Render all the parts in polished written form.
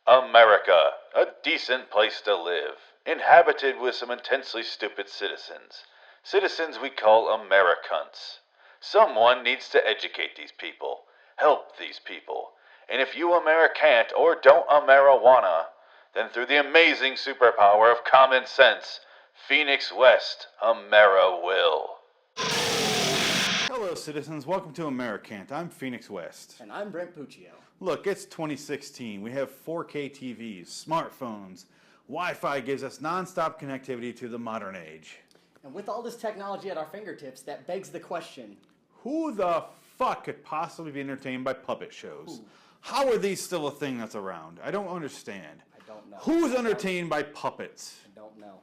America, a decent place to live, inhabited with some intensely stupid citizens. Citizens we call Americans. Someone needs to educate these people, help these people. And if you American't or don't Amerijuana, then through the amazing superpower of common sense, Phoenix West Amera will. Hello, citizens. Welcome to Americant. I'm Phoenix West. And I'm Brent Puccio. Look, it's 2016. We have 4K TVs, smartphones. Wi-Fi gives us non-stop connectivity to the modern age. And with all this technology at our fingertips, that begs the question. Who the fuck could possibly be entertained by puppet shows? How are these still a thing that's around? I don't understand. I don't know. Who's entertained by puppets? I don't know.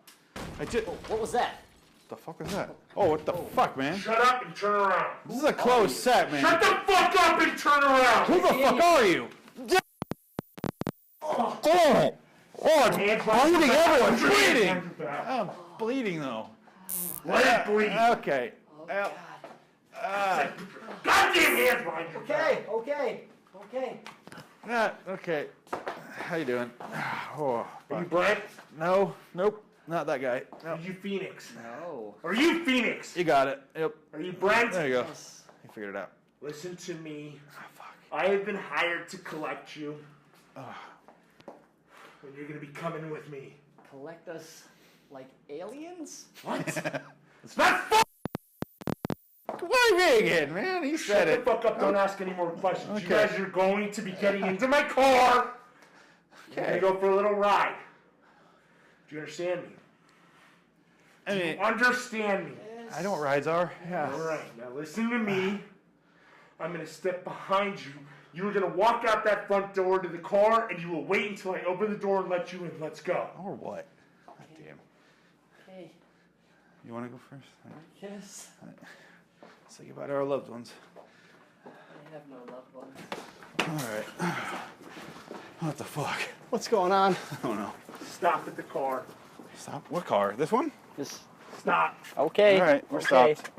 What was that? The fuck was that? Oh, what the fuck, man? Shut up and turn around. This is a closed set, man. Shut the fuck up and turn around. Who the fuck are you? Oh, bleeding, everyone's bleeding. I'm bleeding, though. Let it bleed. Okay. Goddamn hands behind your back. Okay. Okay. How you doing? Oh, Are you Brent? no, nope, not that guy. No. Are you Phoenix? No. Are you Phoenix? You got it. Yep. Are you Brent? There you go. Yes. You figured it out. Listen to me. Oh, fuck. I have been hired to collect you. And you're going to be coming with me. Collect us like aliens? What? It's not fuck. Why me again, man? He said Shut the it. fuck up. Don't ask any more questions. Okay. You guys are going to be getting into my car. You're going to go for a little ride. Do you understand me? I mean, Understand me. I know what rides are. Yeah. All right, now listen to me. I'm going to step behind you. You are going to walk out that front door to the car, and you will wait until I open the door and let you in. Let's go. Or what? God damn. Okay. You want to go first? Yes. Say goodbye to our loved ones. I have no loved ones. All right. What the fuck? What's going on? I don't know. Stop at the car. Stop. What car? This one? Just Stop. okay. All right, we're stopped.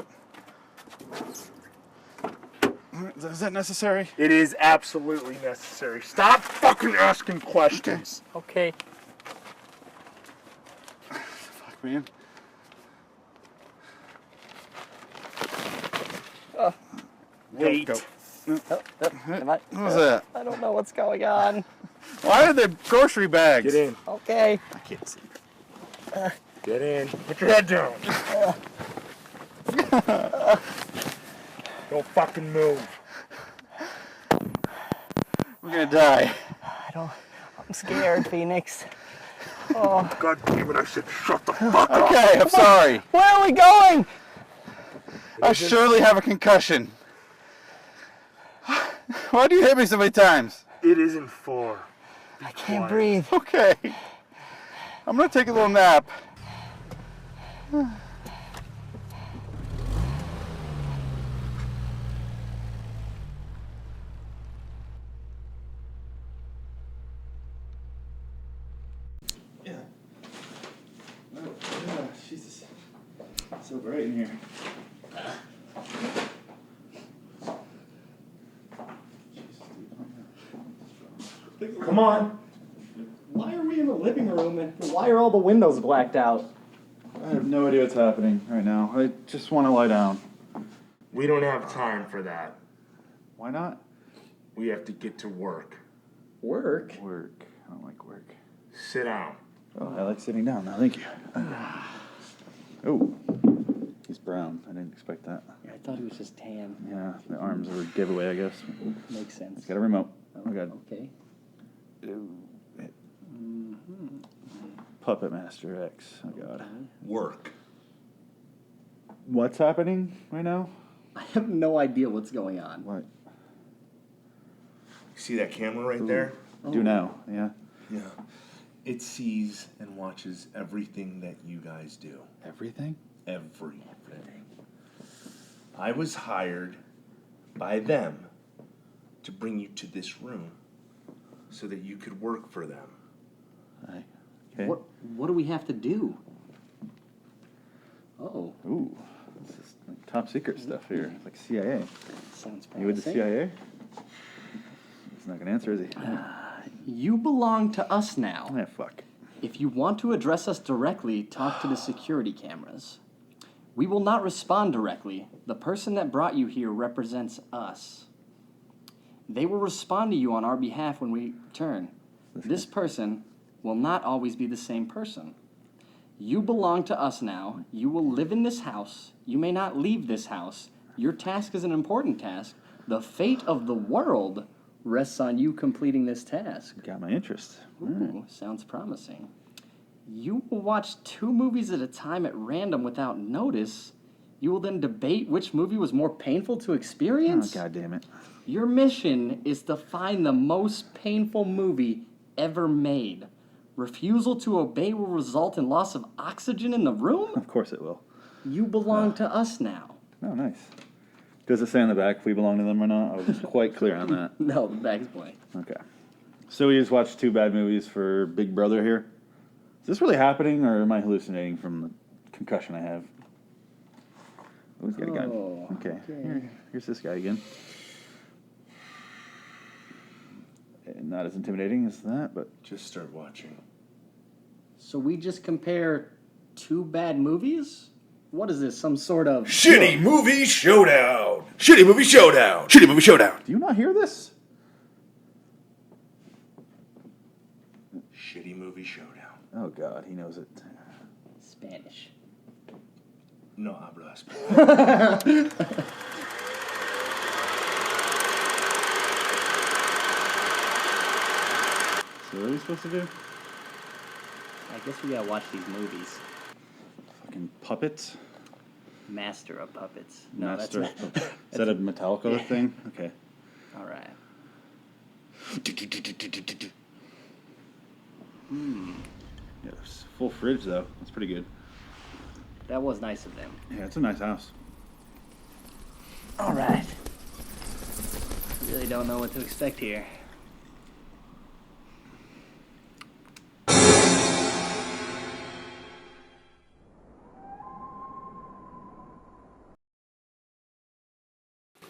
Is that necessary? It is absolutely necessary. Stop fucking asking questions. Okay. Fuck, man. Wait. Go. Am I, What was that? I don't know what's going on. Why are there grocery bags? Get in. Okay. I can't see. Get in. Put your head down. Don't fucking move. We're gonna die. I'm scared, Phoenix. Oh. God damn it, I said shut the fuck up. Okay, I'm sorry. Where are we going? I surely have a concussion. Why do you hit me so many times? It isn't far. I can't breathe. Okay. I'm gonna take a little nap. Yeah. Oh, yeah, Jesus. It's so bright in here. Come on. Why are we in the living room and why are all the windows blacked out? I have no idea what's happening right now. I just want to lie down. We don't have time for that. Why not? We have to get to work. Work? Work. I don't like work. Sit down. Oh, I like sitting down now. Thank you. Oh, he's brown. I didn't expect that. Yeah, I thought he was just tan. Yeah, the arms are a giveaway, I guess. Makes sense. He's got a remote. Oh, God. Okay. Puppetmaster X. Oh, God. Work. What's happening right now? I have no idea what's going on. What? See that camera right there? Do now, yeah. Yeah. It sees and watches everything that you guys do. Everything? Everything. I was hired by them to bring you to this room so that you could work for them. Okay. What do we have to do? Oh. Ooh, this is like top secret stuff here. It's like CIA. Sounds promising. You with the CIA? He's not gonna answer, is he? you belong to us now. Yeah, fuck. If you want to address us directly, talk to the security cameras. We will not respond directly. The person that brought you here represents us. They will respond to you on our behalf when we return. This person will not always be the same person. You belong to us now. You will live in this house. You may not leave this house. Your task is an important task. The fate of the world rests on you completing this task. Got my interest. Ooh, sounds promising. You will watch 2 movies at a time at random without notice. You will then debate which movie was more painful to Oh, experience. God damn it. Your mission is to find the most painful movie ever made. Refusal to obey will result in loss of oxygen in the room? Of course it will. You belong to us now. Oh, nice. Does it say on the back if we belong to them or not? I was quite clear on that. No, the bag's blank. Okay. So we just watched 2 bad movies for Big Brother here. Is this really happening, or am I hallucinating from the concussion I have? Oh, he's got a gun. Oh, Okay. okay. Here's this guy again. Not as intimidating as that, but Just start watching. So we just compare 2 bad movies? What is this, some sort of... Shitty Movie Showdown! Shitty Movie Showdown! Shitty Movie Showdown! do you not hear this? Shitty Movie Showdown. Oh God, he knows it. Spanish. No hablo español. So what are we supposed to do? I guess we gotta watch these movies. Fucking puppets? Master of Puppets. No, Master. that's not... Is that a Metallica thing? Okay. All right. Yeah, it's full fridge though. That's pretty good. That was nice of them. Yeah, it's a nice house. All right. Really don't know what to expect here.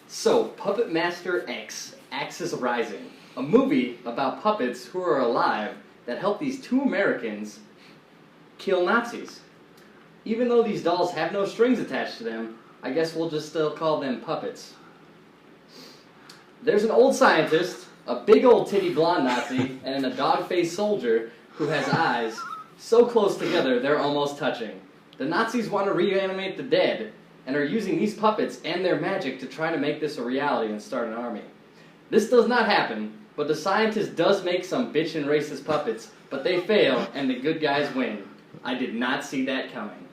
So, Puppetmaster X, Axis Rising, a movie about puppets who are alive that help these 2 Americans kill Nazis. Even though these dolls have no strings attached to them, I guess we'll just still call them puppets. There's an old scientist, a big old titty blonde Nazi, and a dog-faced soldier who has eyes so close together they're almost touching. The Nazis want to reanimate the dead, and are using these puppets and their magic to try to make this a reality and start an army. This does not happen, but the scientist does make some bitchin' racist puppets, but they fail, and the good guys win. I did not see that coming.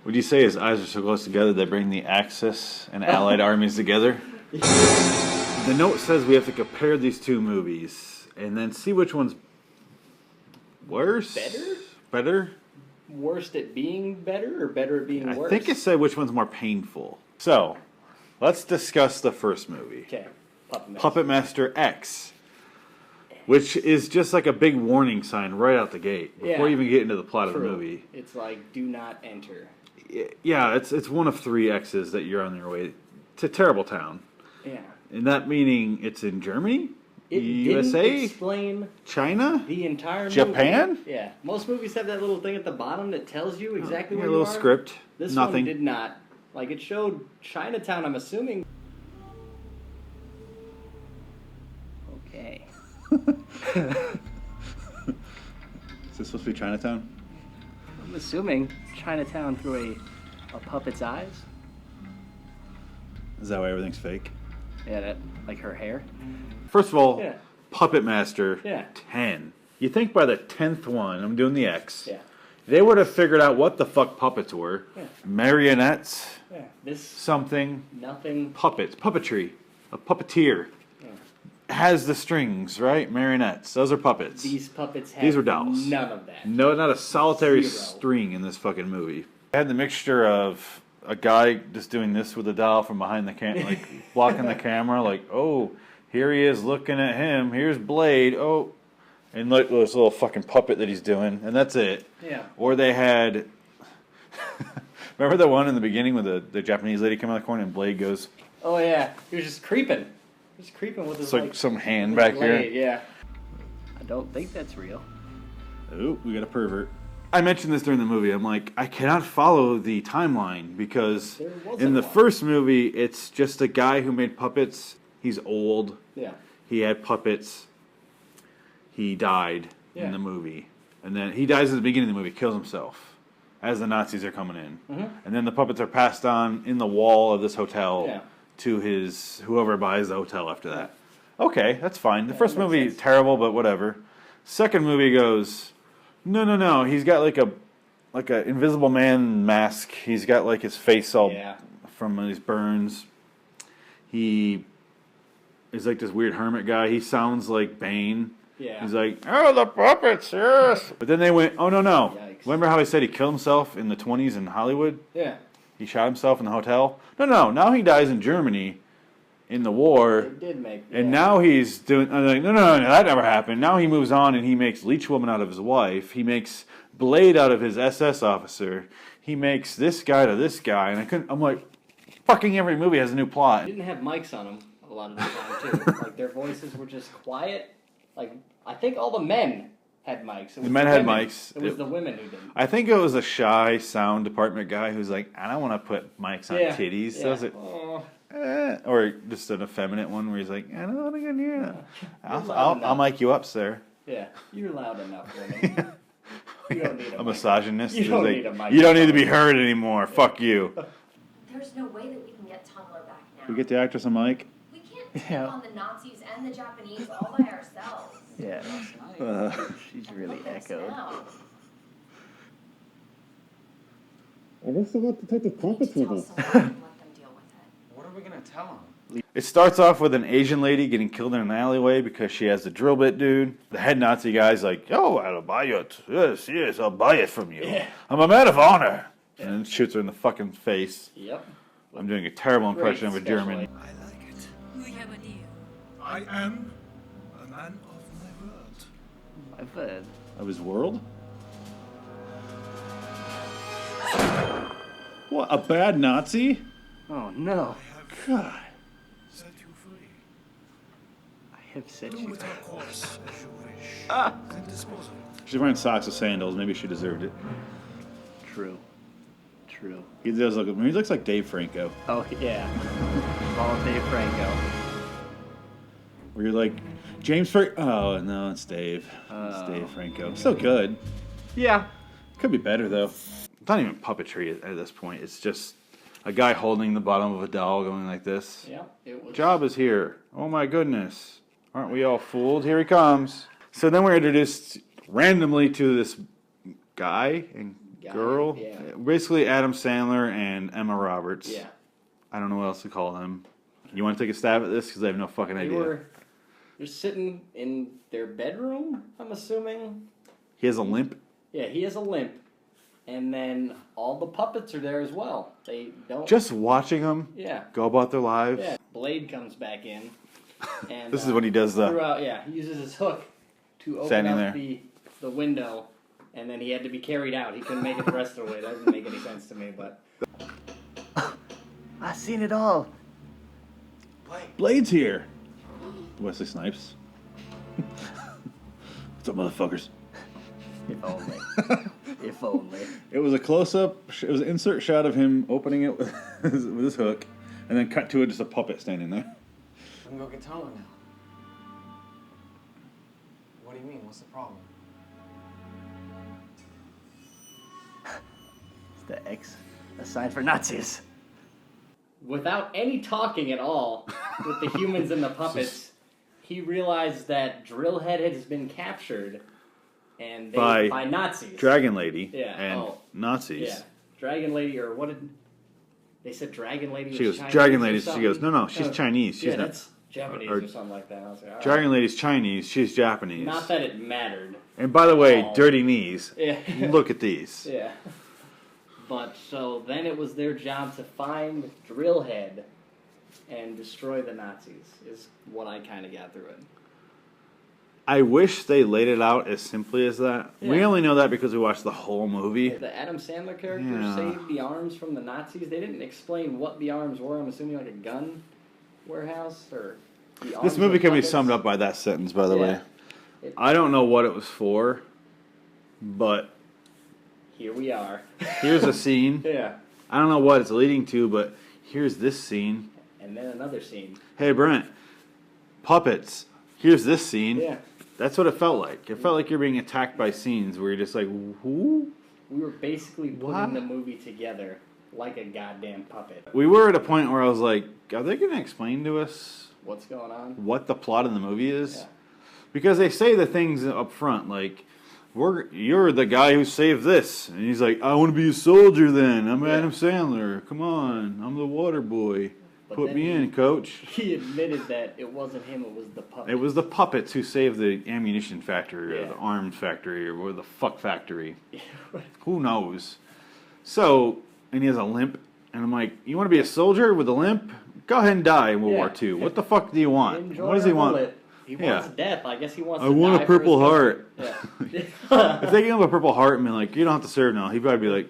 Would you say his eyes are so close together they bring the Axis and Allied armies together? The note says we have to compare these 2 movies and then see which one's worse. Better? Better? Worst at being better, or better at being worse? I think it said which one's more painful. So, let's discuss the first movie. Okay, Puppetmaster. Puppetmaster X, which is just like a big warning sign right out the gate before you even get into the plot of the movie. It's like, do not enter. Yeah, it's one of 3 X's that you're on your way to a terrible town. Yeah. And that meaning it's in Germany? It USA? didn't explain China? the entire Japan? movie. Yeah. Most movies have that little thing at the bottom that tells you exactly where a you little are. script. This Nothing. one did not. Like, it showed Chinatown, I'm assuming. Okay. Is this supposed to be Chinatown? I'm assuming Chinatown through a puppet's eyes. Is that why everything's fake? Yeah, that, like her hair. First of all, Yeah. Puppetmaster, Yeah. 10. You think by the 10th one, I'm doing the X, Yeah. they would have figured out what the fuck puppets were. Yeah. Marionettes, Yeah. This, something, nothing. puppets, puppetry, a puppeteer. Has the strings, right? Marionettes. Those are puppets. These puppets have These were dolls. none of that. No, not a solitary 0. string in this fucking movie. I had the mixture of a guy just doing this with a doll from behind the camera, like blocking the camera, like, oh, here he is looking at him. Here's Blade. Oh, and look, this little fucking puppet that he's doing, and that's it. Yeah. Or they had, remember the one in the beginning with the Japanese lady coming out of the corner and Blade goes, Oh yeah, he was just creeping. Just creeping with his it's like some hand back blade, here. Yeah. don't think that's real. Oh, we got a pervert. I mentioned this during the movie. I'm like, I cannot follow the timeline because in the first movie, it's just a guy who made puppets. He's old. Yeah. He had puppets. He died in the movie. And then he dies at the beginning of the movie, kills himself as the Nazis are coming in. Mm-hmm. And then the puppets are passed on in the wall of this hotel to his whoever buys the hotel after that. Okay, that's fine. The first movie is terrible, but whatever. Second movie goes, no. He's got like a invisible man mask. He's got like his face all from these burns. He is like this weird hermit guy. He sounds like Bane. Yeah. He's like, oh, the puppets, yes. But then they went, oh, no. Yikes. Remember how he said he killed himself in the 20s in Hollywood? Yeah. He shot himself in the hotel? No. Now he dies in Germany in the war. It did make. And now he's doing, I'm like, no, that never happened. Now he moves on and he makes Leech Woman out of his wife. He makes Blade out of his SS officer. He makes this guy to this guy. And I'm like, fucking every movie has a new plot. They didn't have mics on them a lot of the time, too. Like, their voices were just quiet. Like, I think all the men had mics. The men had mics. It was the women who didn't. I think it was a shy sound department guy who's like, I don't want to put mics on titties. So I was like, or just an effeminate one where he's like, I don't want to get near that. I'll mic you up, sir. Yeah, you're loud enough, women. You don't need a misogynist. You don't need a mic. You don't need to be heard anymore. Fuck you. There's no way that we can get Tumblr back now. We get the actress a mic. We can't take on the Nazis and the Japanese all by ourselves. Yeah, she's really echoed. I guess they'll have to take the puppets with us. What are we gonna tell them? It starts off with an Asian lady getting killed in an alleyway because she has the drill bit dude. The head Nazi guy's like, "Yo, I'll buy it. Yes, I'll buy it from you. Yeah. I'm a man of honor." And then shoots her in the fucking face. Yep. I'm doing a terrible impression of a German. I like it. We have a deal. I am a man of my word. I've heard. Of his world? What, a bad Nazi? Oh, no. God. Set you free. I have said Do you. with our corpse as you wish. Then dispose of it. She's wearing socks with sandals. Maybe she deserved it. True. He does look. He looks like Dave Franco. Oh, yeah. All Dave Franco. Where you're like, James Franco. Oh, no, it's Dave. It's Dave Franco. Still good. Yeah. Could be better, though. It's not even puppetry at this point. It's just a guy holding the bottom of a doll going like this. Yeah, it was. Job is here. Oh, my goodness. Aren't we all fooled? Here he comes. So then we're introduced randomly to this guy and girl. Yeah. Basically Adam Sandler and Emma Roberts. Yeah. I don't know what else to call them. You want to take a stab at this? Because I have no fucking idea. They're sitting in their bedroom, I'm assuming. He has a limp. Yeah, he has a limp. And then all the puppets are there as well. They don't... Just watching them go about their lives. Yeah. Blade comes back in. And, This is what he does, though. he uses his hook to open Standing up there. the window. And then he had to be carried out. He couldn't make it the rest of the way. That doesn't make any sense to me, but... I've seen it all. Blade's here. Wesley Snipes. What's up, motherfuckers? If only. If only. It was a close-up. It was an insert shot of him opening it with his hook, and then cut to it, just a puppet standing there. We can go get Tumblr now. What do you mean? What's the problem? The X, a sign for Nazis. Without any talking at all with the humans and the puppets, he realized that Drillhead has been captured and by Nazis. Dragon Lady Yeah. and Nazis. Yeah. Dragon Lady, or what did... They said Dragon Lady was She goes, Chinese Dragon or Lady. She something? goes, no, she's Chinese. She's not. That's Japanese or or something like that. I was like, all Dragon right. Lady's Chinese. She's Japanese. Not that it mattered. And by the way, Oh. dirty knees. Yeah. Look at these. Yeah. But so then it was their job to find Drillhead and destroy the Nazis, is what I kind of got through it. I wish they laid it out as simply as that. We Yeah. only know that because we watched the whole movie. The Adam Sandler character Yeah. saved the arms from the Nazis. They didn't explain what the arms were. I'm assuming like a gun warehouse or the arms This movie of can be puppets. summed up by that sentence, by the way. I don't know what it was for, but Here we are. here's a scene. Yeah. I don't know what it's leading to, but here's this scene. And then another scene. Hey, Brent, puppets. Here's this scene. Yeah. That's what it felt like. It felt like you're being attacked by scenes where you're just like, who? We were basically putting What? the movie together like a goddamn puppet. We were at a point where I was like, are they going to explain to us What's going on? what the plot of the movie is? Yeah. Because they say the things up front, like, you're the guy who saved this. And he's like, I want to be a soldier then. I'm Adam Sandler. Come on. I'm the water boy. But Put then me in, coach. He admitted that it wasn't him, it was the puppet. It was the puppets who saved the ammunition factory or Yeah. the arms factory or the fuck factory. Who knows? So, and he has a limp. And I'm like, you want to be a soldier with a limp? Go ahead and die in World Yeah. War II. What the fuck do you want? Enjoy What does he a want? bullet. He wants death. I guess he wants I to want die a for his Purple country. Heart. If they give him a Purple Heart and be like, you don't have to serve now, he'd probably be like,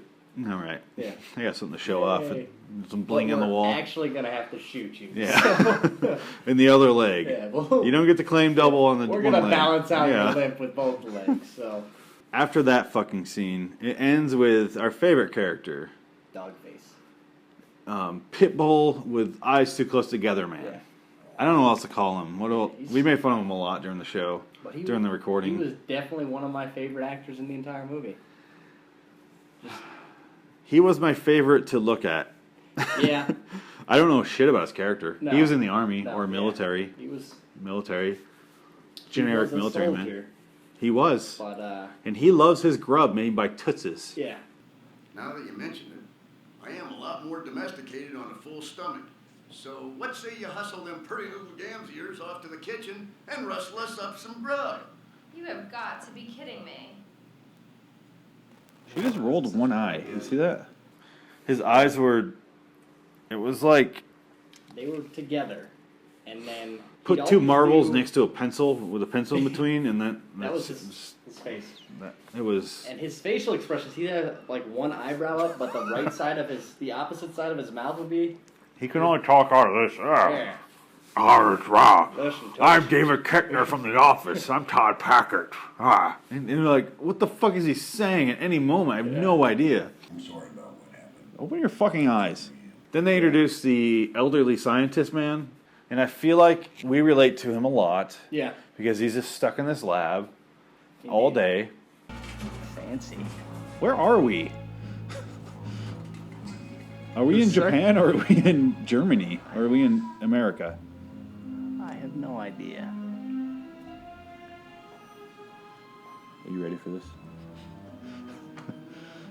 all right. Yeah. I got something to show off. Yay. Some But bling on the we're wall. actually going to have to shoot you. Yeah. So, In the other leg. yeah, well, You don't get to claim double on the we're one going to leg. balance out Yeah. your limp with both legs. So, After that fucking scene, it ends with our favorite character, dog face. Pitbull with eyes too close together, man. Yeah. I don't know what else to call him. He's- We made fun of him a lot during the show, But he during the was- recording. He was definitely one of my favorite actors in the entire movie. He was my favorite to look at. Yeah. I don't know shit about his character. No. He was in the army No, or yeah. military. He was Military. Generic he was a military man. soldier, He was. But, And he loves his grub made by Toots's. yeah. Now that you mention it, I am a lot more domesticated on a full stomach. So what say you hustle them pretty little gams of yours off to the kitchen and rustle us up some grub? You have got to be kidding me. She just rolled one eye. You see that? His eyes were. It was like They were together. And then... put he'd two always marbles do- next to a pencil with a pencil in between, and then That was his face. It was. And his facial expressions, he had like one eyebrow up, but the right side of the opposite side of his mouth would be... He can only talk out of this. Yeah. It's Rob. Listen to I'm us. David Keckner from The Office. I'm Todd Packard. And you're like, what the fuck is he saying at any moment? I have no idea. I'm sorry about what happened. Open your fucking eyes. Then they introduced the elderly scientist man, and I feel like we relate to him a lot Yeah. because he's just stuck in this lab all day. Fancy. Where are we? Are we in Sir? Japan or are we in Germany? Or are we in America? I have no idea. Are you ready for this?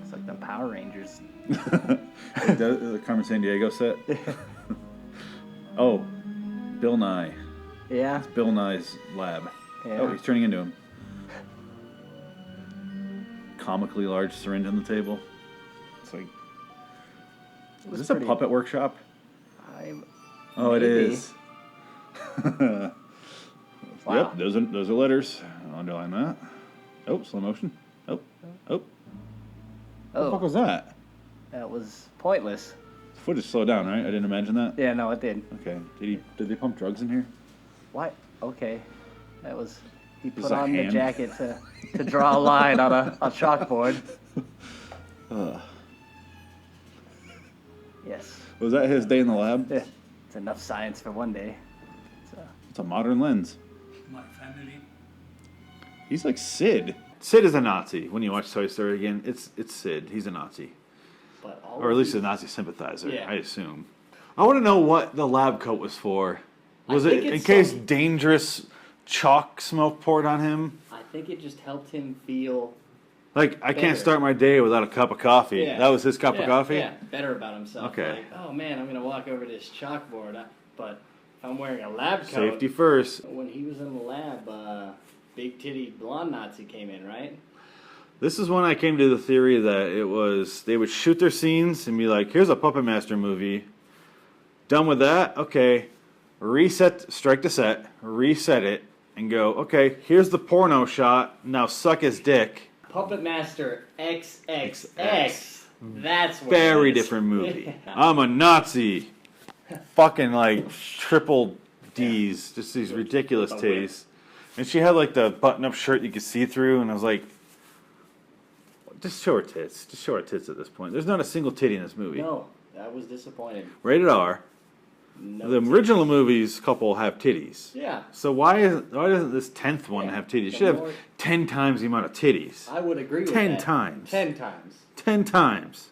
It's like the Power Rangers. The Carmen San Diego set? Oh, Bill Nye. Yeah. Bill Nye's lab. Yeah. Oh, he's turning into him. Comically large syringe on the table. It's like, is this a puppet workshop? Oh, it Maybe. is. Wow. Yep, those are letters. I'll underline that. Oh, slow motion. Oh. What the fuck was that? That was pointless. The footage slowed down, right? I didn't imagine that. Yeah, no, it did. Okay. Did they pump drugs in here? What? Okay. That was... He Is put that on the hand? jacket to draw a line on a chalkboard. Yes. Was that his day in the lab? Yeah. It's enough science for one day. It's a modern lens. My family. He's like Sid. Sid is a Nazi. When you watch Toy Story again, it's Sid. He's a Nazi. But all Or at of least these- a Nazi sympathizer, Yeah. I assume. I want to know what the lab coat was for. Was I it think in it's case some- dangerous chalk smoke poured on him? I think it just helped him feel... Like, I can't Better. start my day without a cup of coffee. Yeah. That was his cup of coffee? Yeah, better about himself. Okay. Like, oh man, I'm going to walk over to this chalkboard, but if I'm wearing a lab coat... Safety first. When he was in the lab, big titty blonde Nazi came in, right? This is when I came to the theory that it was, they would shoot their scenes and be like, here's a Puppetmaster movie. Done with that? Okay. Reset, strike the set, reset it, and go, okay, here's the porno shot. Now suck his dick. Puppetmaster XXX. XX. That's what Very it is. different movie. I'm a Nazi. Fucking like triple D's. Just these ridiculous With a whip. tastes. And she had like the button-up shirt you could see through, and I was like, just show her tits. Just show her tits at this point. There's not a single titty in this movie. No, I was disappointed. Rated R. No The original movies couple have titties. Yeah. So why doesn't this 10th one have titties? It should have 10 times the amount of titties. I would agree with 10 that. times. 10 times. 10 times.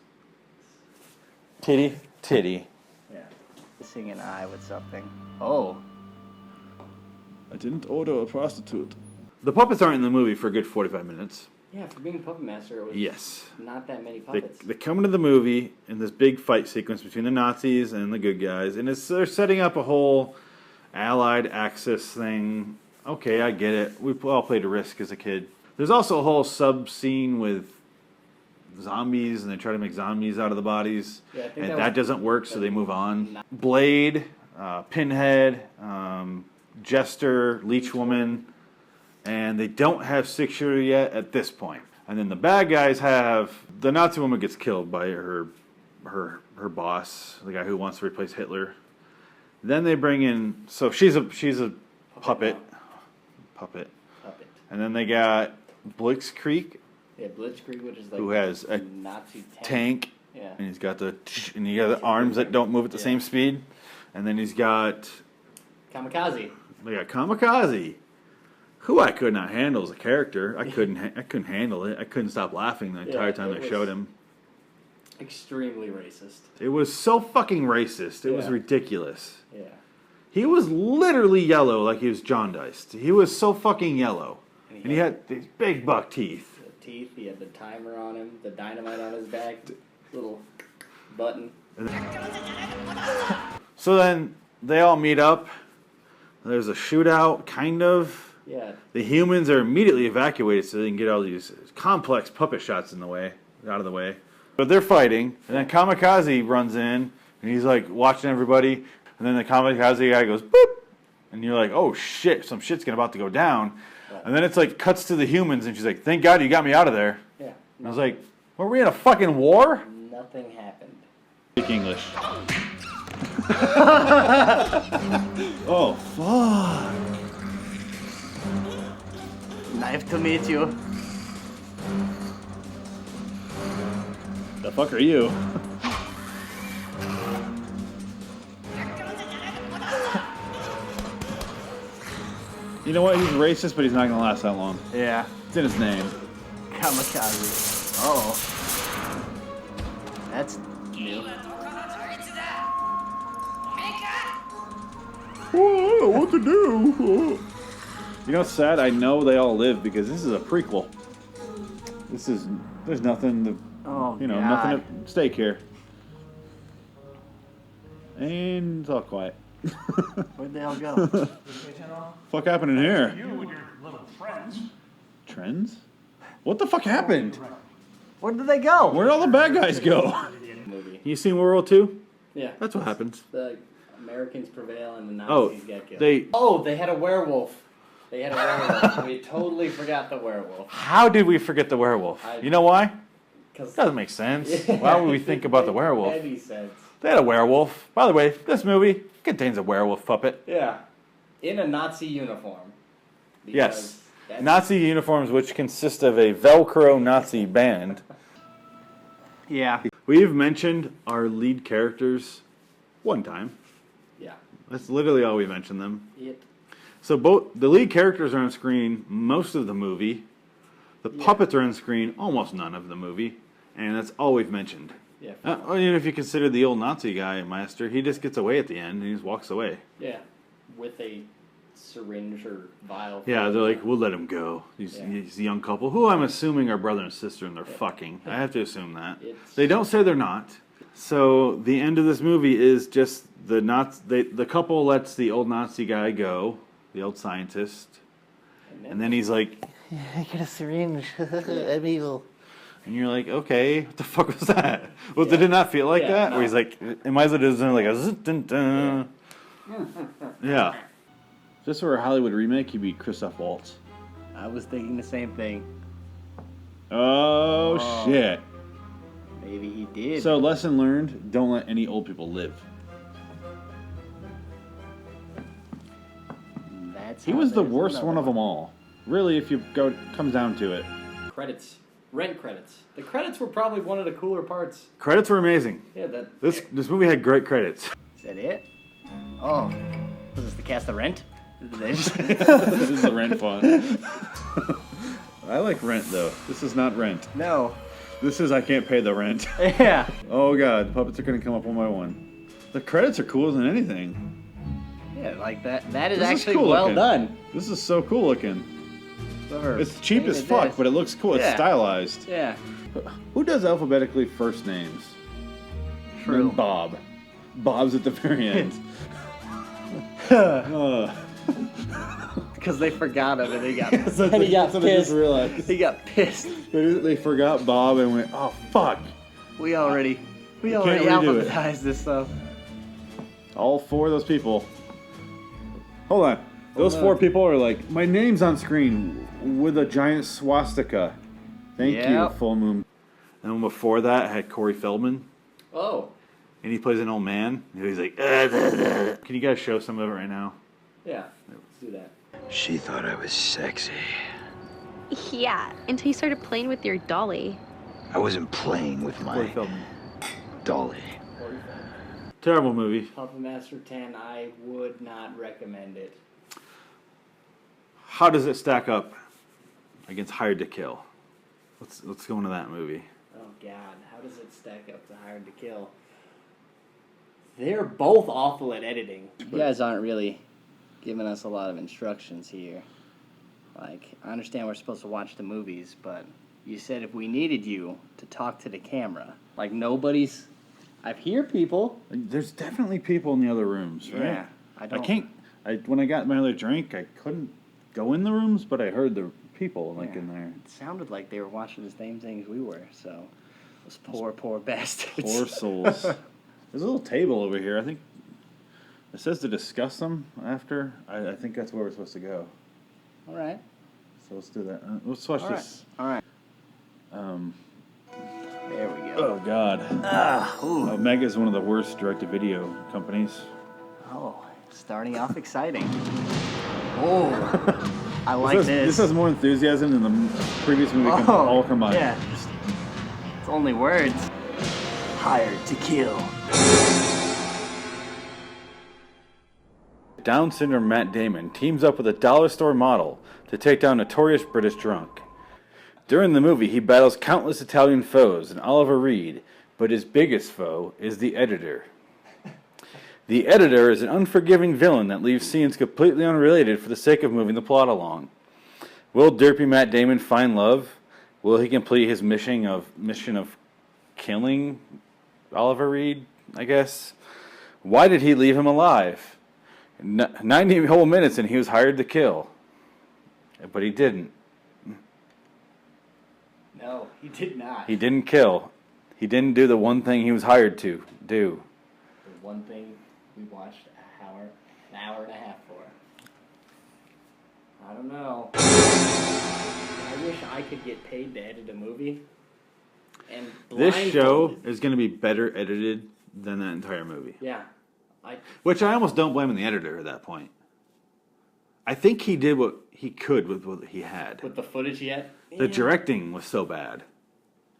Titty. Yeah. Missing an eye with something. Oh. I didn't order a prostitute. The puppets aren't in the movie for a good 45 minutes. Yeah, for being Puppetmaster, it was Yes. not that many puppets. They come into the movie in this big fight sequence between the Nazis and the good guys, and they're setting up a whole Allied Axis thing. Okay, I get it. We all played a Risk as a kid. There's also a whole sub scene with zombies, and they try to make zombies out of the bodies, Yeah, I think and that doesn't work, so they move on. not- Blade, Pinhead, Jester, Leech Woman, and they don't have 6 shooter yet at this point. And then the bad guys have the Nazi woman gets killed by her boss, the guy who wants to replace Hitler. Then they bring in, so she's a puppet, and then they got Blitzkrieg, Yeah, Blitzkrieg, which is like who has a Nazi tank, Yeah. and he's got the arms that don't move at the same speed, and then he's got Kamikaze. they got Kamikaze, who I could not handle as a character. I couldn't handle it. I couldn't stop laughing the entire time they showed him. Extremely racist. It was so fucking racist. It was Yeah. ridiculous. Yeah. He was literally yellow like he was jaundiced. He was so fucking yellow. And he had these big buck teeth. The teeth, he had the timer on him, the dynamite on his back, little button. So then they all meet up. There's a shootout, kind of. Yeah. The humans are immediately evacuated so they can get all these complex puppet shots out of the way. But they're fighting, and then Kamikaze runs in, and he's like watching everybody, and then the Kamikaze guy goes boop, and you're like, oh shit, some shit's about to go down. And then it's like cuts to the humans, and she's like, thank God you got me out of there. Yeah. And I was like, were we in a fucking war? Nothing happened. Speak English. Oh, fuck. Nice to meet you. The fuck are you? You know what? He's racist, but he's not gonna last that long. Yeah. It's in his name. Kamikaze. Oh. That's new. Whoa, what to do? You know what's sad? I know they all live because this is a prequel. There's nothing to, nothing at stake here. And it's all quiet. Where'd they all go? Fuck happened in here? You and your little friends. Trends? What the fuck happened? Where did they go? Where'd all the bad guys go? Movie. You seen World War II? Yeah. That's what happens. The Americans prevail and the Oh, Nazis get killed. they had a werewolf. They had a werewolf. We totally forgot the werewolf. How did we forget the werewolf? You know why? Because Doesn't make sense. Why would we think about the werewolf? Any sense. They had a werewolf. By the way, this movie contains a werewolf puppet. Yeah. In a Nazi uniform. Yes. That's- Nazi uniforms which consist of a Velcro Nazi band. Yeah. We've mentioned our lead characters one time. Yeah. That's literally all we mentioned them. It. So both the lead characters are on screen most of the movie. The puppets are on screen almost none of the movie. And that's all we've mentioned. Yeah. Even if you consider the old Nazi guy, Master, he just gets away at the end and he just walks away. Yeah. With a syringe or vial. Yeah, they're like, we'll let him go. He's a young couple, who I'm assuming are brother and sister, and they're fucking. I have to assume that. They don't say they're not. So the end of this movie is just the couple lets the old Nazi guy go, the old scientist, and then he's like, I get a syringe. I'm evil. And you're like, okay, what the fuck was that? Well, did it not feel like that? no. Where he's like, it might as well do like a zzz-dun-dun. Yeah. If this were a Hollywood remake, he'd be Christoph Waltz. I was thinking the same thing. Oh, shit. Maybe he did. So, lesson learned, don't let any old people live. That's That's He how was the there's worst another one of them all. Really, if you comes down to it. Credits. Rent credits. The credits were probably one of the cooler parts. Credits were amazing. Yeah, This movie had great credits. Is that it? Oh. Was this the cast of Rent? This is the Rent font. I like Rent, though. This is not Rent. No. This is I can't pay the rent. Yeah. Oh, God. The puppets are going to come up one by one. The credits are cooler than anything. Yeah, like that. That is This is actually cool well looking. done. This is so cool looking. Whoever It's cheap as painted fuck, this. but it looks cool. It's Yeah. stylized. Yeah. Who does alphabetically first names? True. And Bob. Bob's at the very end. Because they forgot him and they got That's and he got what I just pissed. realized. He got pissed. They forgot Bob and went, oh, fuck. We already can't redo it. alphabetized this stuff. All four of those people. Hold on. Those four people are like, my name's on screen with a giant swastika. Thank you, Yep. Full Moon. And then before that, I had Corey Feldman. Oh. And he plays an old man. And he's like, Can you guys show some of it right now? Yeah. Let's do that. She thought I was sexy. Yeah, until you started playing with your dolly. I wasn't playing with Corey my Feldman. dolly. Terrible movie. Puppetmaster 10, I would not recommend it. How does it stack up against Hired to Kill? Let's go into that movie. Oh God, how does it stack up to Hired to Kill? They're both awful at editing. You guys aren't really giving us a lot of instructions here. Like, I understand we're supposed to watch the movies, but you said if we needed you to talk to the camera, like nobody's. I hear people. There's definitely people in the other rooms, right? Yeah, I don't. When I got my other drink, I couldn't go in the rooms, but I heard the people in there. It sounded like they were watching the same things we were. So, those poor bastards. Poor souls. There's a little table over here. I think it says to discuss them after. I think that's where we're supposed to go. All right. So let's do that. Let's watch this. All right. There we go. Oh God. Omega is one of the worst direct-to-video companies. Oh, starting off exciting. Oh, I like this. This has more enthusiasm than the previous movie all combined. Yeah, it's only words. Hired to Kill. Down syndrome Matt Damon teams up with a dollar store model to take down notorious British drunk. During the movie, he battles countless Italian foes and Oliver Reed, but his biggest foe is the editor. The editor is an unforgiving villain that leaves scenes completely unrelated for the sake of moving the plot along. Will derpy Matt Damon find love? Will he complete his mission of killing Oliver Reed, I guess? Why did he leave him alive? 90 whole minutes and he was hired to kill. But he didn't. No, he did not. He didn't kill. He didn't do the one thing he was hired to do. The one thing we watched an hour and a half for. I don't know. I wish I could get paid to edit a movie. And This show is going to be better edited than that entire movie. Yeah. Which I almost don't blame the editor at that point. I think he did what he could with what he had. With the footage yet? The directing was so bad.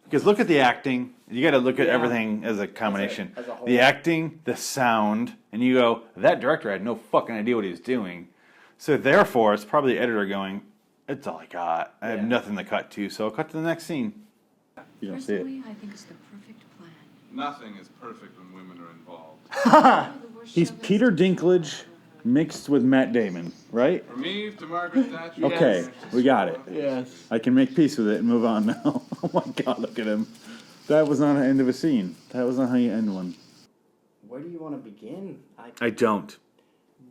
Because look at the acting. You got to look at everything as a combination. As a whole. The acting, the sound, and you go, that director had no fucking idea what he was doing. So therefore, it's probably the editor going, it's all I got. I have nothing to cut to, so I'll cut to the next scene. You don't see it. Personally, I think it's the perfect plan. Nothing is perfect when women are involved. He's Peter Dinklage mixed with Matt Damon, right? From Eve to Margaret Thatcher. Okay, we got it. Yes. I can make peace with it and move on now. Oh my God, look at him. That was not the end of a scene. That was not how you end one. Where do you want to begin? I don't.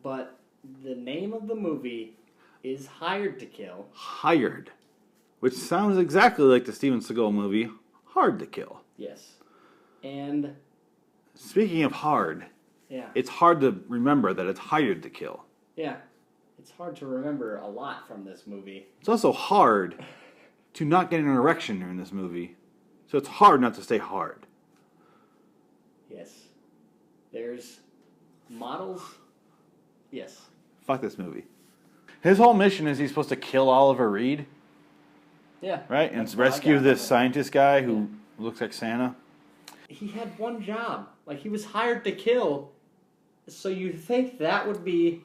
But the name of the movie is Hired to Kill. Hired. Which sounds exactly like the Steven Seagal movie, Hard to Kill. Yes. And... Speaking of hard, it's hard to remember that it's hired to kill. Yeah. It's hard to remember a lot from this movie. It's also hard to not get an erection during this movie. So it's hard not to stay hard. Yes. There's models. Yes. Fuck this movie. His whole mission is he's supposed to kill Oliver Reed. Yeah. Right? And That's what I rescue got this from it. scientist guy who looks like Santa. He had one job. Like, he was hired to kill. So you think that would be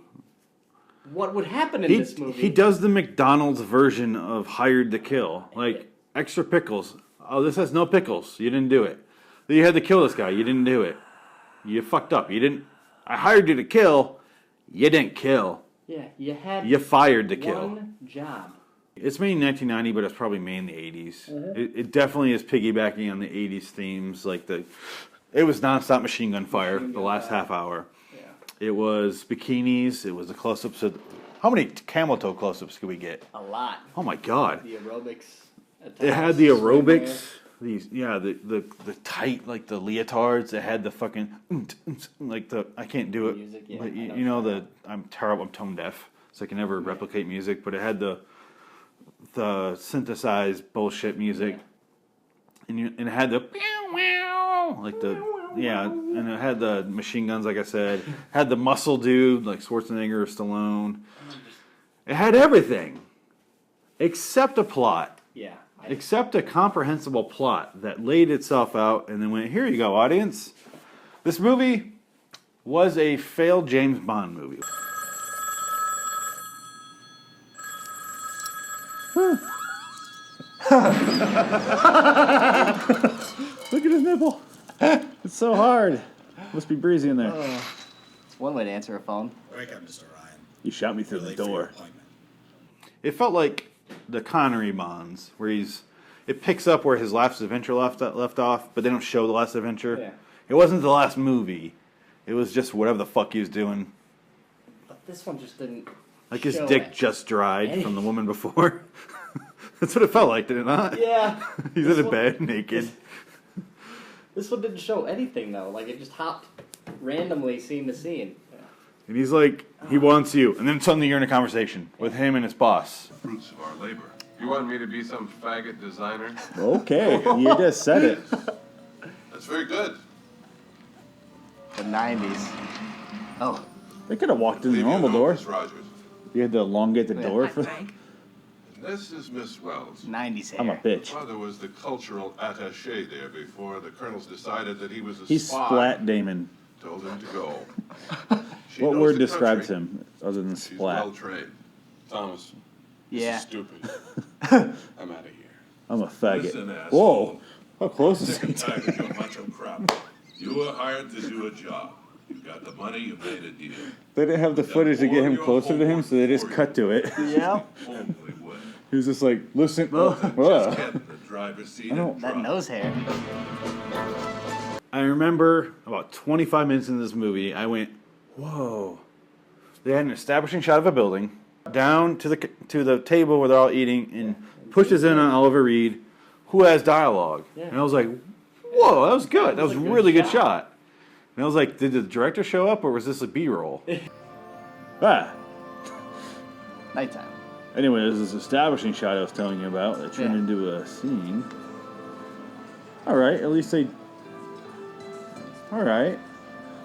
what would happen in this movie. He does the McDonald's version of hired to kill. Like, extra pickles. Oh, this has no pickles. You didn't do it. You had to kill this guy. You didn't do it. You fucked up. You didn't. I hired you to kill. You didn't kill. Yeah, you had You fired to kill. one job. It's made in 1990, but it's probably made in the 80s. It definitely is piggybacking on the 80s themes. Like it was nonstop machine gun fire the last half hour. Yeah. It was bikinis. It was the close-ups. How many camel toe close-ups could we get? A lot. Oh my god! The aerobics. It had the aerobics. The tight, like the leotards. It had the fucking like the I can't do it. Music, yeah, But I know you know I'm terrible. I'm tone deaf, so I can never replicate music. But it had the synthesized bullshit music, and it had the like and it had the machine guns, like I said. Had the muscle dude like Schwarzenegger or Stallone. It had everything, except a plot. Yeah. Except a comprehensible plot that laid itself out and then went, here you go, audience. This movie was a failed James Bond movie. Look at his nipple. It's so hard. Must be breezy in there. It's one way to answer a phone. Wake up, Mr. Ryan. You shot me through You're the late for your door. appointment. It felt like the Connery Bonds, where it picks up where his last adventure left off, but they don't show the last adventure. Yeah. It wasn't the last movie. It was just whatever the fuck he was doing. But this one just didn't. Like his show dick it. just dried from the woman before. That's what it felt like, did it not? Yeah. He's This in a one- bed, naked. This one didn't show anything though. Like it just hopped randomly scene to scene. And he's like, he wants you. And then suddenly you're in a conversation with him and his boss. Fruits of our labor. You want me to be some faggot designer? Okay, you just said it. That's very good. The 90s. Oh. They could have walked in the Leave you normal alone, door. Miss Rogers. You had to elongate the door for And this is Miss Wells. 90s hair. I'm a bitch. Father was the cultural attaché there before the colonels decided that he was a He's spy. Splat Damon. Told him to go. She What knows word the describes country. him other than She's splat? well trained. Thomas, this Yeah. is stupid. I'm out of here. I'm a faggot. Listen, Whoa. How close is Sick he and to tired of your macho crap. You were hired to do a job. You got the money, you made a deal. They didn't have the footage to get him closer to him, so they just cut to it. Yeah. Only way. He was just like, listen. Just get in the driver's seat and That drive. nose hair. I remember about 25 minutes into this movie, I went, whoa. They had an establishing shot of a building, down to the table where they're all eating, and pushes in on Oliver Reed, who has dialogue. Yeah. And I was like, whoa, that was good. That was a really good shot. And I was like, did the director show up, or was this a B-roll? Nighttime. Anyway, there's this establishing shot I was telling you about that turned into a scene. Alright, at least they... Alright.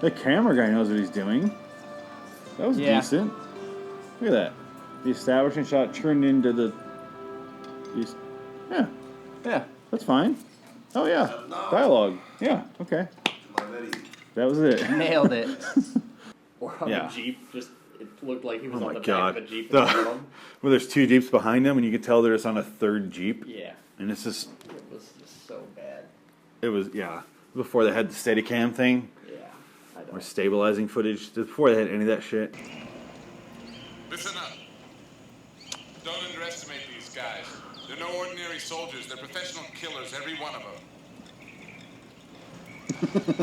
The camera guy knows what he's doing. That was decent. Look at that. The establishing shot turned into the... Yeah. Yeah. That's fine. Oh, yeah. Dialogue. Yeah, okay. That was it. Nailed it. Or on Yeah. the Jeep, just it looked like he was Oh on my the god. back of a Jeep. Where there's two Jeeps behind him, and you can tell they're just on a third Jeep. Yeah. And it's just... It was just so bad. It was, yeah. Before they had the Steadicam thing. Yeah. I Or don't. stabilizing footage. Before they had any of that shit. Listen up. Don't underestimate these guys. They're no ordinary soldiers. They're professional killers, every one of them.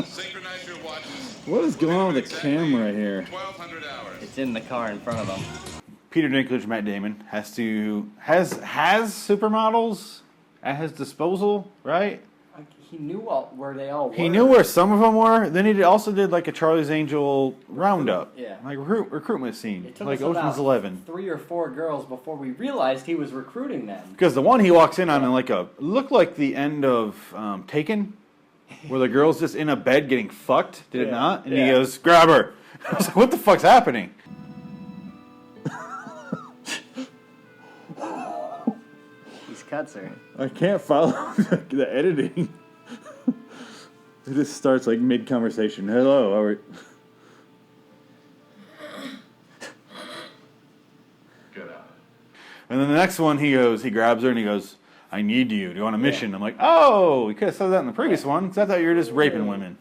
Synchronize your watches. What is going on with the camera here? 1,200 hours. It's in the car in front of them. Peter Dinklage, Matt Damon, has supermodels at his disposal, right? He knew where they all were. He knew where some of them were. Then he also did like a Charlie's Angel roundup, Yeah. like recruitment scene, It took like us Ocean's about 11. 3 or 4 girls before we realized he was recruiting them. Because the one he walks in on, like looked like the end of Taken, where the girl's just in a bed getting fucked. Did it not? And he goes, "Grab her." I was like, "What the fuck's happening?" cuts her. I can't follow the editing. It just starts like mid-conversation. Hello, how are you? Get out. And then the next one, he grabs her and he goes, I need you. Do you want a mission? I'm like, oh, we could have said that in the previous one. Because I thought you were just raping women.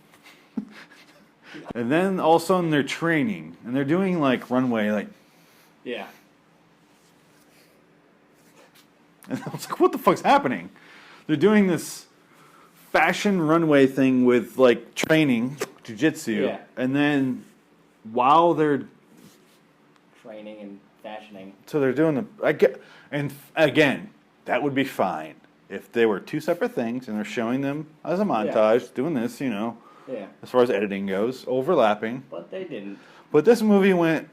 And then all of a sudden they're training. And they're doing like runway, like. Yeah. And I was like, what the fuck's happening? They're doing this fashion runway thing with like training, jiu-jitsu. Yeah. And then while they're Training and fashioning. So they're doing and again, that would be fine if they were two separate things and they're showing them as a montage, doing this, you know, as far as editing goes, overlapping. But they didn't. But this movie went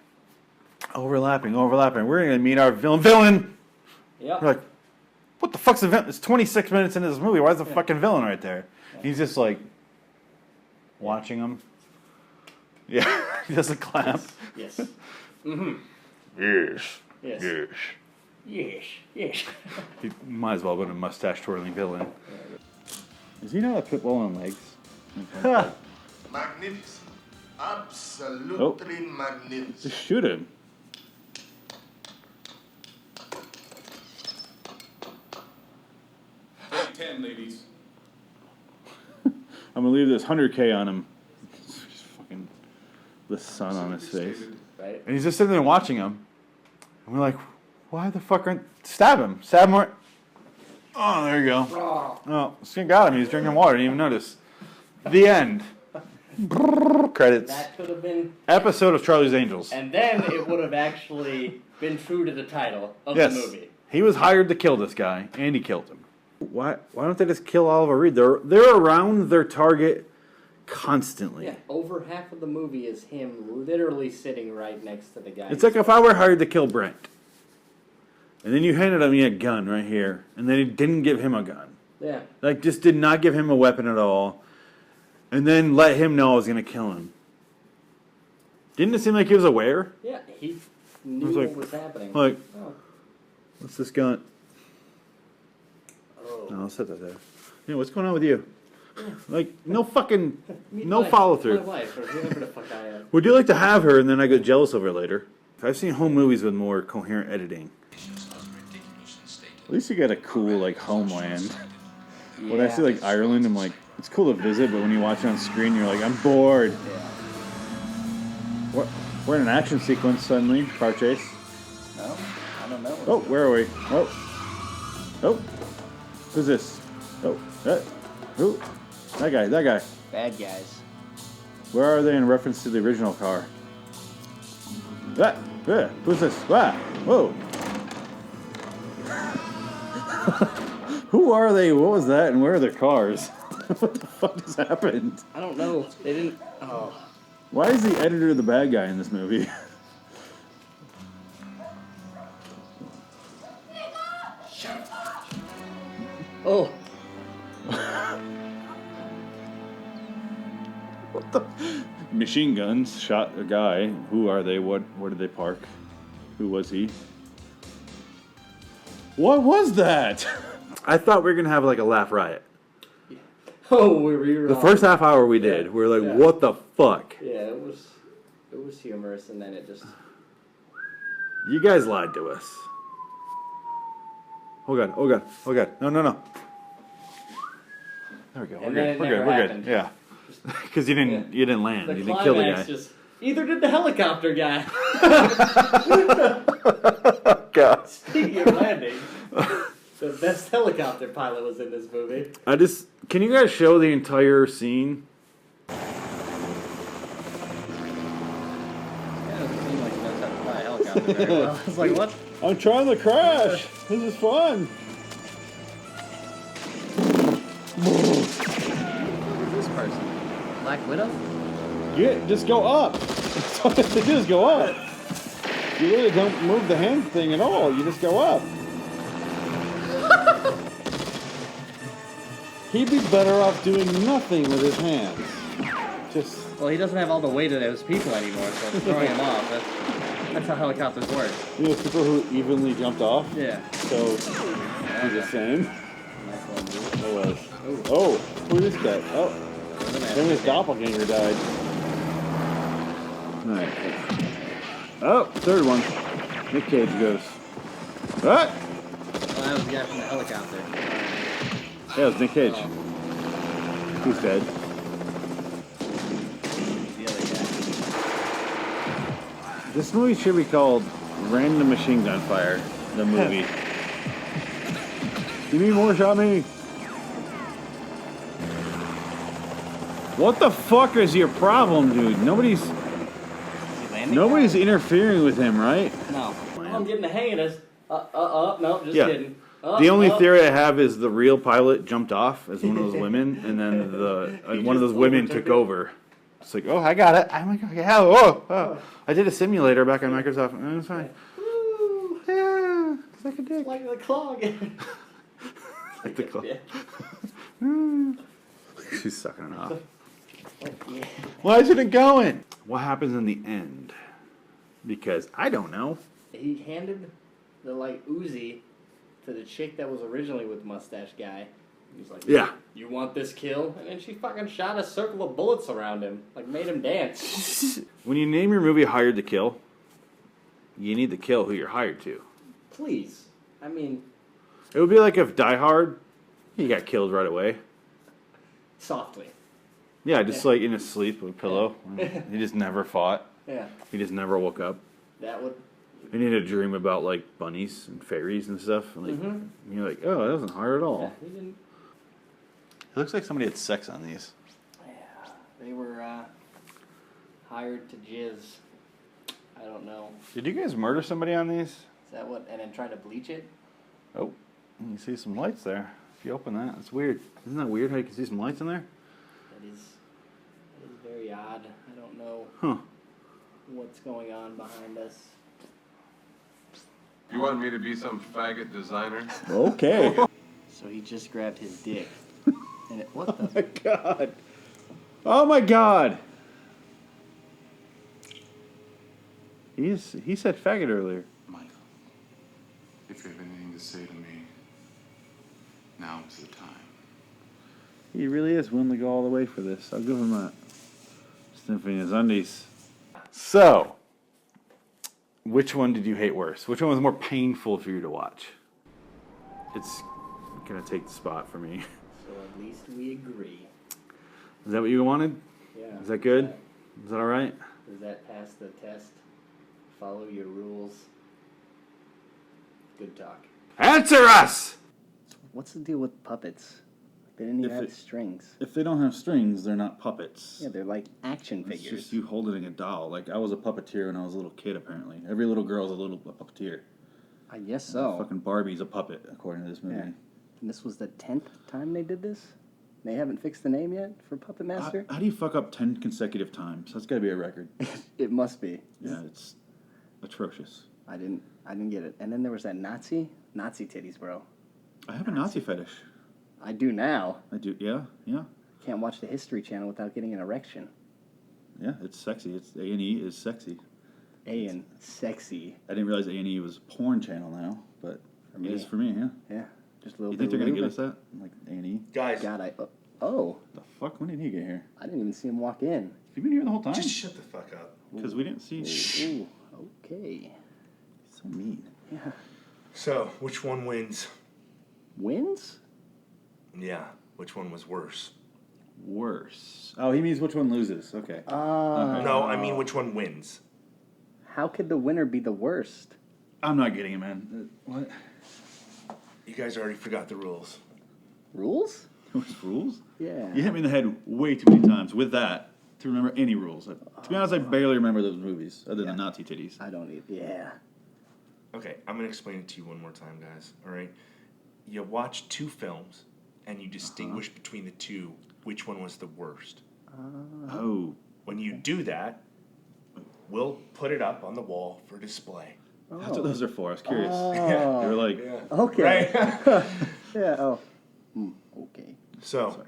overlapping. We're going to meet our villain. Yep. We're like, what the fuck's the villain? It's 26 minutes into this movie. Why is the fucking villain right there? He's just like watching him. Yeah, he doesn't clap. Yes. Mm-hmm. Yes. Yes. Yes. Yes. Yes. He might as well have been a mustache twirling villain. Does he know how to put ball on legs? Magnificent. Absolutely magnificent. Just shoot him. Take 10, ladies. I'm gonna leave this 100K on him. Just fucking the sun on his face. Right. And he's just sitting there watching him. And we're like, why the fuck aren't... Stab him. Stab more. Oh, there you go. Oh, got him. He's drinking water. Didn't even notice. The end. Credits. That could have been... Episode of Charlie's Angels. And then it would have actually been true to the title of the movie. He was hired to kill this guy, and he killed him. Why don't they just kill Oliver Reed? They're around their target constantly. Yeah, over half of the movie is him literally sitting right next to the guy. It's like if I were hired to kill Brent, and then you handed me a gun right here, and then you didn't give him a gun. Yeah. Like, just did not give him a weapon at all, and then let him know I was going to kill him. Didn't it seem like he was aware? Yeah, he knew like, what was happening. Like, oh. What's this gun? Oh. No, I'll set that there. Yeah, what's going on with you? Like, no fucking, no follow through. My wife, or whoever the fuck I am. Would you like to have her, and then I get jealous of her later? I've seen home movies with more coherent editing. At least you got a cool, like, homeland. Yeah. When I see, like, Ireland, I'm like, it's cool to visit, but when you watch it on screen, you're like, I'm bored. Yeah. What? We're in an action sequence suddenly. Car chase. No, I don't know. Oh, where are we? Oh. Who's this? Oh, that. Who? That guy. Bad guys. Where are they in reference to the original car? That. Yeah. Who's this? Ah. Whoa. Who are they? What was that? And where are their cars? What the fuck just happened? I don't know. They didn't. Oh. Why is the editor the bad guy in this movie? Oh. What the? Machine guns shot a guy. Who are they? Where did they park? Who was he? What was that? I thought we were gonna have like a laugh riot. Oh, we were The first half hour we did. We were like, what the fuck? Yeah, it was humorous, and then it just... You guys lied to us. Oh god. No. There we go. And We're good. Yeah. Because you didn't land. You didn't kill the guy. Just, either did the helicopter guy. God. Speaking of landing, the best helicopter pilot was in this movie. Can you guys show the entire scene? Yeah, it doesn't seem like he knows how to fly a helicopter very well. I was like, what? I'm trying to crash. This is fun. Who's this person? Black Widow? Yeah, just go up. That's all you have to do is go up. You really don't move the hand thing at all. You just go up. He'd be better off doing nothing with his hands. Well, he doesn't have all the weight of those people anymore, so it's throwing him off. That's how helicopters work. You know, people who evenly jumped off? Yeah. So, do the same. Oh, who is this guy? Oh, then his doppelganger died. Alright. Oh, third one. Nick Cage goes. What? Oh, that was the guy from the helicopter. Yeah, it was Nick Cage. He's dead. The other guy. This movie should be called Random Machine Gun Fire, the movie. Give me more, shot me. What the fuck is your problem, dude? Nobody's interfering with him, right? No. I'm getting the hang of this. No, just kidding. The only theory I have is the real pilot jumped off as one of those women, and then one of those women took over. It's like, oh, I got it. I'm like, yeah, oh. I did a simulator back on Microsoft. And it's fine. Ooh. Yeah, it's like a dick. It's like the clog. Like the clog. She's sucking it off. Yeah. Why isn't it going? What happens in the end? Because I don't know. He handed the Uzi to the chick that was originally with Mustache Guy. He's like, yeah. You want this kill? And then she fucking shot a circle of bullets around him. Made him dance. When you name your movie Hired to Kill, you need to kill who you're hired to. Please. I mean... It would be like if Die Hard, he got killed right away. Softly. Yeah, just like in his sleep with a pillow. Yeah. He just never fought. Yeah. He just never woke up. That would... And he had a dream about bunnies and fairies and stuff. And you're like, oh, that wasn't hard at all. Yeah, he didn't... It looks like somebody had sex on these. Yeah, they were hired to jizz. I don't know. Did you guys murder somebody on these? Is that what? And then try to bleach it? Oh, you see some lights there. If you open that, it's weird. Isn't that weird how you can see some lights in there? That is very odd. I don't know what's going on behind us. You want me to be some faggot designer? Okay. So he just grabbed his dick. And what the? Oh my god. Oh my god. He said faggot earlier. Michael, if you have anything to say to me, now's the time. He really is willing to go all the way for this. I'll give him that. Sniffing his undies. So, which one did you hate worse? Which one was more painful for you to watch? It's gonna take the spot for me. So at least we agree. Is that what you wanted? Yeah. Is that good? Is that all right? Does that pass the test? Follow your rules. Good talk. Answer us! What's the deal with puppets? They didn't even have strings. If they don't have strings, they're not puppets. Yeah, they're like action figures. It's just you holding a doll. I was a puppeteer when I was a little kid, apparently. Every little girl's a puppeteer. I guess so. Fucking Barbie's a puppet, according to this movie. Yeah. And this was the 10th time they did this? They haven't fixed the name yet for Puppetmaster? How do you fuck up 10 consecutive times? That's gotta be a record. It must be. Yeah, it's atrocious. I didn't get it. And then there was that Nazi titties, bro. I have a Nazi fetish. I do now. I do, yeah. Can't watch the History Channel without getting an erection. Yeah, it's sexy. It's A&E is sexy. A and sexy. I didn't realize A&E was a porn channel now, but it is for me, yeah. Yeah, just a little You bit. think they're gonna give us that? Like A&E? Guys. God, oh. The fuck? When did he get here? I didn't even see him walk in. You've been here the whole time? Just shut the fuck up. Because we didn't see you. Ooh, okay. So mean. Yeah. So, which one wins? Wins? Yeah, which one was worse? Worse. Oh, he means which one loses. Okay. No, I mean which one wins. How could the winner be the worst? I'm not getting it, man. What? You guys already forgot the rules. Rules? Rules? Yeah. You hit me in the head way too many times with that to remember any rules. To be honest, I barely remember those movies other than Nazi titties. I don't need. Yeah. Okay, I'm gonna explain it to you one more time, guys. All right, you watch two films and you distinguish between the two which one was the worst. Oh. When you do that, we'll put it up on the wall for display. That's what those are for. I was curious. Oh. They were like, Okay. Right? Yeah. Oh. Okay. So,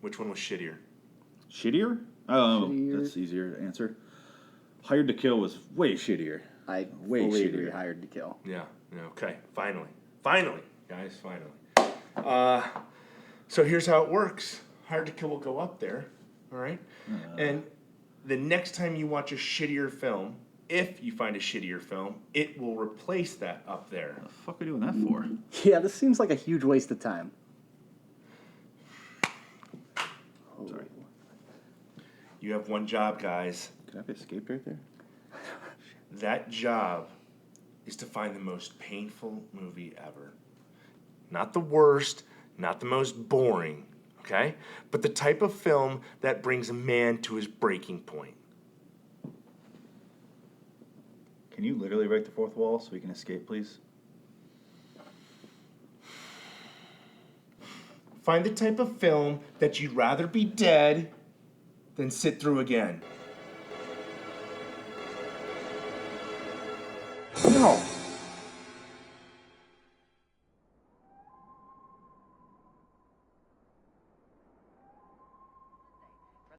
which one was shittier? Shittier? Oh, Shittier. that's easier to answer. Hired to Kill was way shittier. I Way fully shittier. agree. Hired to Kill. Yeah. Okay. Finally, Finally, guys, finally. So here's how it works. Hard to Kill will go up there, all right? And the next time you watch a shittier film, if you find a shittier film, it will replace that up there. What the fuck are we doing that for? Yeah, this seems like a huge waste of time. Sorry. You have one job, guys. Could I have escaped right there? That job is to find the most painful movie ever. Not the worst, not the most boring, okay? But the type of film that brings a man to his breaking point. Can you literally break the fourth wall so we can escape, please? Find the type of film that you'd rather be dead than sit through again.